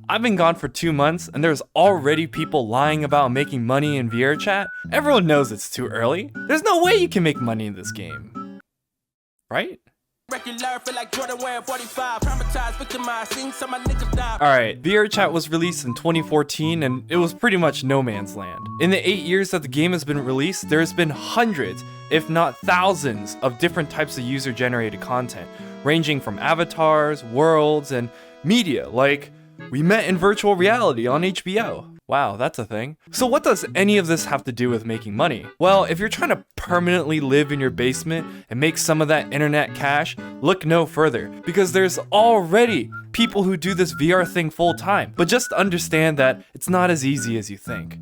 I've been gone for 2 months and there's already people lying about making money in VRChat. Everyone knows it's too early. There's no way you can make money in this game. Right? Alright, VRChat was released in 2014 and it was pretty much no man's land. In the 8 years that the game has been released, there's been hundreds, if not thousands, of different types of user-generated content, ranging from avatars, worlds, and media, like We Met in Virtual Reality on HBO. Wow, that's a thing. So what does any of this have to do with making money? Well, if you're trying to permanently live in your basement and make some of that internet cash, look no further, because there's already people who do this VR thing full time. But just understand that it's not as easy as you think.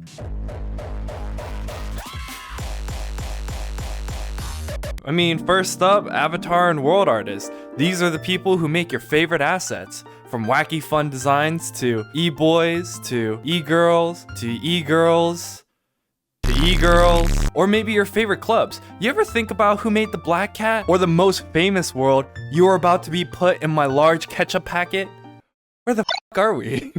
I mean, first up, avatar and world artists. These are the people who make your favorite assets. From wacky fun designs to e-boys, to e-girls, to e-girls, to e-girls, or maybe your favorite clubs. You ever think about who made the Black Cat? Or the most famous world, you are about to be put in my large ketchup packet? Where the f*** are we?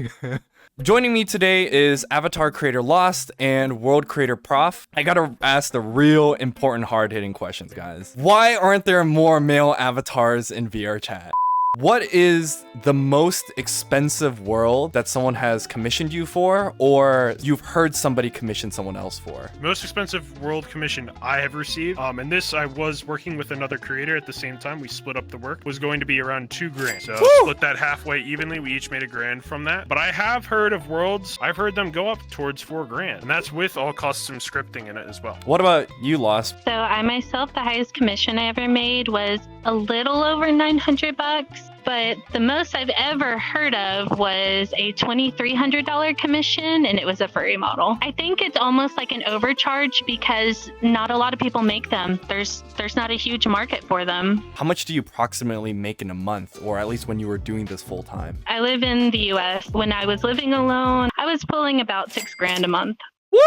Joining me today is Avatar Creator Lost and World Creator Prof. I gotta ask the real important hard-hitting questions, guys. Why aren't there more male avatars in VRChat? What is the most expensive world that someone has commissioned you for, or you've heard somebody commission someone else for? Most expensive world commission I have received, and this I was working with another creator at the same time. We split up the work, was going to be around $2,000. So split that halfway evenly. We each made $1,000 from that. But I have heard of worlds, I've heard them go up towards $4,000, and that's with all custom scripting in it as well. What about you, Lost? So I myself, the highest commission I ever made was a little over $900. But the most I've ever heard of was a $2,300 commission, and it was a furry model. I think it's almost like an overcharge because not a lot of people make them. There's not a huge market for them. How much do you approximately make in a month, or at least when you were doing this full time? I live in the US. When I was living alone, I was pulling about $6,000 a month. Woo!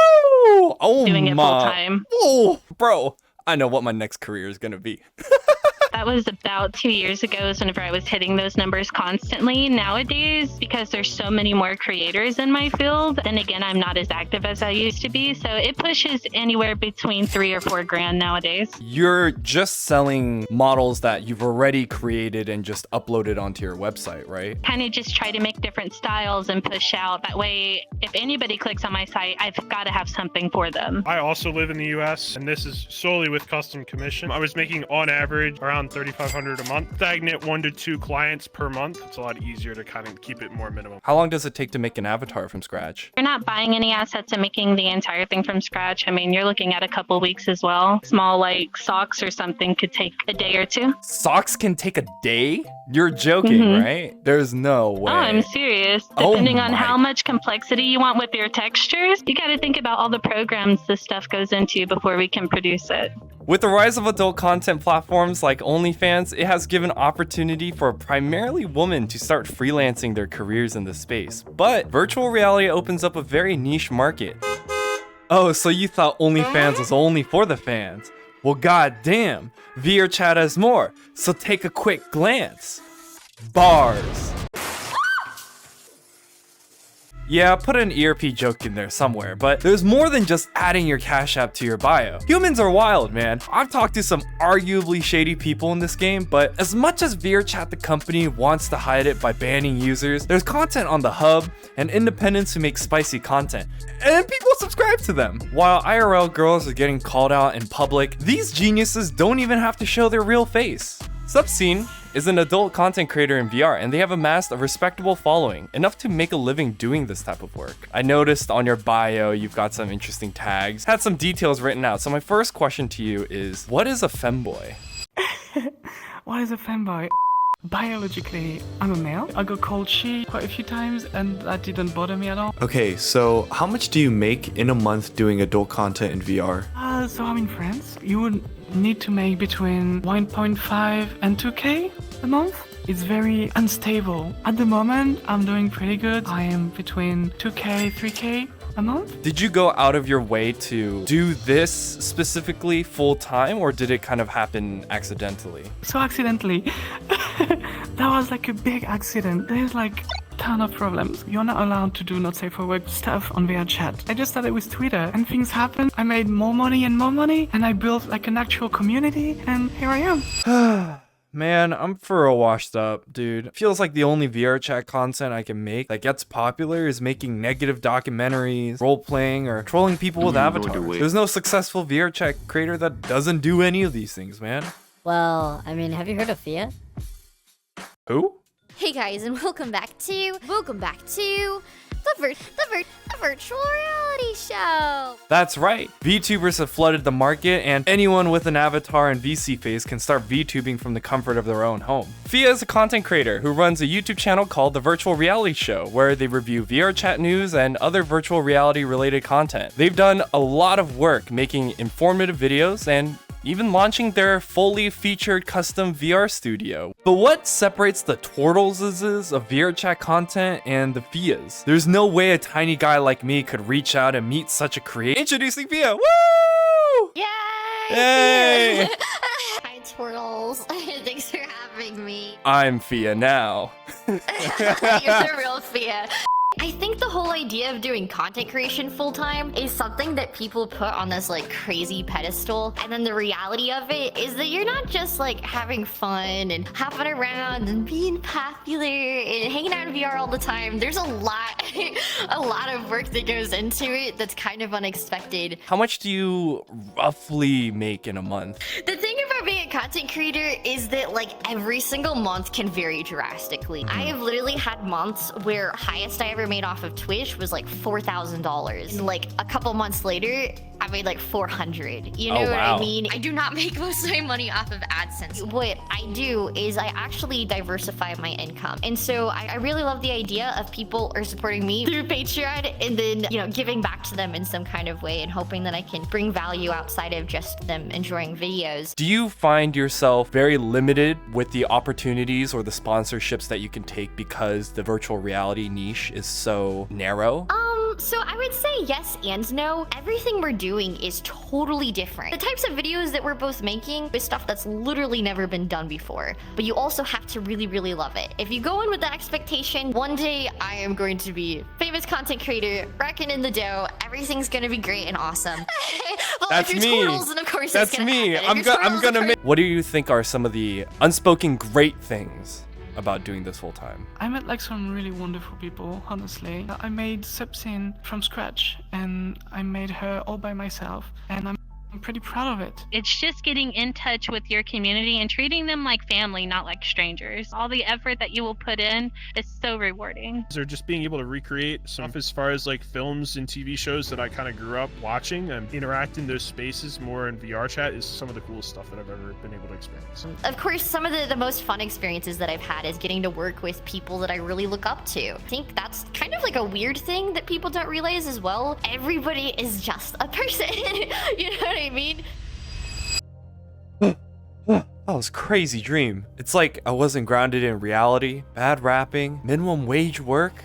Oh, doing it full time. Oh, bro, I know what my next career is gonna be. That was about 2 years ago, whenever I was hitting those numbers constantly. Nowadays, because there's so many more creators in my field, then again, I'm not as active as I used to be. So it pushes anywhere between $3,000 or $4,000 nowadays. You're just selling models that you've already created and just uploaded onto your website, right? Kind of just try to make different styles and push out. That way, if anybody clicks on my site, I've got to have something for them. I also live in the US, and this is solely with custom commission. I was making on average around $3,500 a month. Stagnant 1 to 2 clients per month. It's a lot easier to kind of keep it more minimum. How long does it take to make an avatar from scratch? You're not buying any assets and making the entire thing from scratch. I mean, you're looking at a couple weeks as well. Small, like socks or something could take a day or two. Socks can take a day? You're joking, right? There's no way. Oh, I'm serious. Depending on how much complexity you want with your textures, you got to think about all the programs this stuff goes into before we can produce it. With the rise of adult content platforms like OnlyFans, it has given opportunity for primarily women to start freelancing their careers in this space. But virtual reality opens up a very niche market. Oh, so you thought OnlyFans was only for the fans? Well, goddamn, VRChat has more, so take a quick glance. Bars. Yeah, put an ERP joke in there somewhere, but there's more than just adding your Cash App to your bio. Humans are wild, man. I've talked to some arguably shady people in this game, but as much as VRChat the company wants to hide it by banning users, there's content on the hub and independents who make spicy content, and people subscribe to them. While IRL girls are getting called out in public, these geniuses don't even have to show their real face. Subscene is an adult content creator in VR, and they have amassed a respectable following, enough to make a living doing this type of work. I noticed on your bio you've got some interesting tags, had some details written out. So my first question to you is, what is a femboy? What is a femboy? Biologically, I'm a male. I got called she quite a few times, and that didn't bother me at all. Okay, so how much do you make in a month doing adult content in VR? So I'm in France. You would need to make between 1.5 and 2K a month. It's very unstable. At the moment, I'm doing pretty good. I am between 2K, 3K a month. Did you go out of your way to do this specifically full time, or did it kind of happen accidentally? So accidentally. That was like a big accident. There's like a ton of problems. You're not allowed to do not safe for work stuff on VRChat. I just started with Twitter and things happened. I made more money and I built like an actual community and here I am. Man, I'm for a washed up, dude. Feels like the only VRChat content I can make that gets popular is making negative documentaries, role-playing, or trolling people with avatars. There's no successful VRChat creator that doesn't do any of these things, man. Well, I mean, have you heard of Phia? Who? Hey guys, and welcome back to the virtual reality show. That's right. VTubers have flooded the market, and anyone with an avatar and VC face can start VTubing from the comfort of their own home. Phia is a content creator who runs a YouTube channel called The Virtual Reality Show, where they review VRChat news and other virtual reality related content. They've done a lot of work making informative videos and even launching their fully featured custom VR studio. But what separates the Twortleses of VRChat content and the Phias? There's no way a tiny guy like me could reach out and meet such a creator. Introducing Phia! Woo! Yay! Yay! Hi, Twortles. Thanks for having me. I'm Phia now. You're the real Phia. I think the whole idea of doing content creation full-time is something that people put on this like crazy pedestal, and then the reality of it is that you're not just like having fun and hopping around and being popular and hanging out in VR all the time. There's a lot of work that goes into it that's kind of unexpected. How much do you roughly make in a month? The thing about being a content creator is that like every single month can vary drastically. I have literally had months where highest I ever made off of Twitch was like $4,000. And like a couple months later, I made like 400. You know what I mean? I do not make most of my money off of AdSense. What I do is I actually diversify my income. And so I really love the idea of people are supporting me through Patreon and then, you know, giving back to them in some kind of way and hoping that I can bring value outside of just them enjoying videos. Do you find yourself very limited with the opportunities or the sponsorships that you can take because the virtual reality niche is so narrow? So I would say yes and no. Everything we're doing is totally different. The types of videos that we're both making is stuff that's literally never been done before, but you also have to really, really love it. If you go in with the expectation, one day I am going to be a famous content creator, racking in the dough, everything's gonna be great and awesome. Well, That's if you're me. Twortles, then of course That's it's gonna me. happen. I'm gonna make. What do you think are some of the unspoken great things about doing this full time? I met like some really wonderful people, honestly. I made Subsin from scratch and I made her all by myself and I'm pretty proud of it. It's just getting in touch with your community and treating them like family, not like strangers. All the effort that you will put in is so rewarding. Or just being able to recreate stuff as far as like films and TV shows that I kind of grew up watching and interact in those spaces more in VRChat is some of the coolest stuff that I've ever been able to experience. Of course, some of the most fun experiences that I've had is getting to work with people that I really look up to. I think that's kind of like a weird thing that people don't realize as well. Everybody is just a person. You know what I mean? That was a crazy dream. It's like I wasn't grounded in reality, bad rapping, minimum wage work.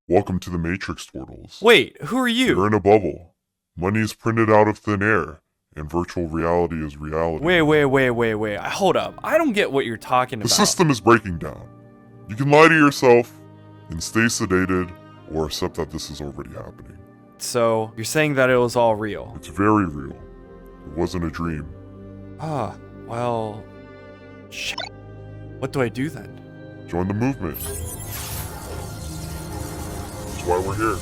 Welcome to the Matrix, Twortles. Wait, who are You're you? in a bubble. Money is printed out of thin air, and virtual reality is reality. Wait. Hold up. I don't get what you're talking The about. system is breaking down. You can lie to yourself and stay sedated, or accept that this is already happening. So, you're saying that it was all real? It's very real. It wasn't a dream. Well... shit. What do I do then? Join the movement. That's why we're here.